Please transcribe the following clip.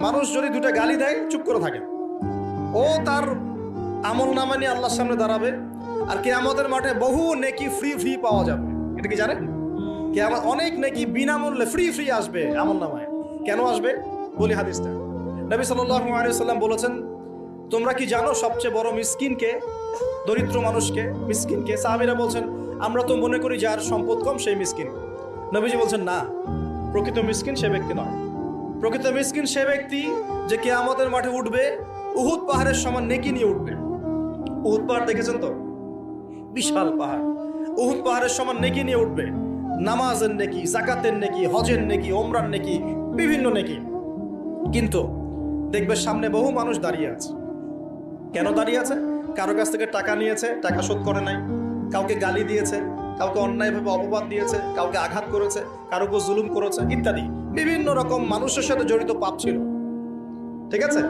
মানুষ যদি দুটা গালি দেয় চুপ করে থাকে, ও তার আমল নামা নিয়ে আল্লাহর সামনে দাঁড়াবে, আর কিয়ামতের মাঠে বহু নেকি ফ্রি ফ্রি পাওয়া যাবে। এটা কি জানেন? কিয়ামত অনেক নেকি বিনামূল্যে ফ্রি ফ্রি আসবে আমল নামায়। কেন আসবে বলি হাদিসটা। নবী সাল্লাল্লাহু আলাইহি ওয়াসাল্লাম বলেছেন, তোমরা কি জানো সবচেয়ে বড় মিসকিনকে? দরিদ্র মানুষকে, মিসকিনকে। সাহাবীরা বলছেন, আমরা তো মনে করি যার সম্পদ কম সেই মিসকিন। নবীজি বলছেন, না, প্রকৃত মিসকিন সে ব্যক্তি নয়। প্রকৃত মিসকিন সে ব্যক্তি যে কিয়ামতের মাঠে উঠবে উহুদ পাহাড়ের সমান নেকি নিয়ে উঠবে। উহুদ পাহাড় দেখেছেন তো? বিশাল পাহাড়। উহুদ পাহাড়ের সমান নেকি নিয়ে উঠবে। নামাজের নেকি, যাকাতের নেকি, হজের নেকি, ওমরার নেকি, বিভিন্ন নেকি। কিন্তু দেখবে সামনে বহু মানুষ দাঁড়িয়ে আছে। কেন দাঁড়িয়ে আছে? কারো কাছ থেকে টাকা নিয়েছে, টাকা শোধ করে নাই, কাউকে গালি দিয়েছে, কাউকে অন্যায়ভাবে অপবাদ দিয়েছে, কাউকে আঘাত করেছে, কারো উপর জুলুম করেছে ইত্যাদি। বিভিন্ন রকম মানুষের সাথে জড়িত পাপ ছিল। ঠিক আছে?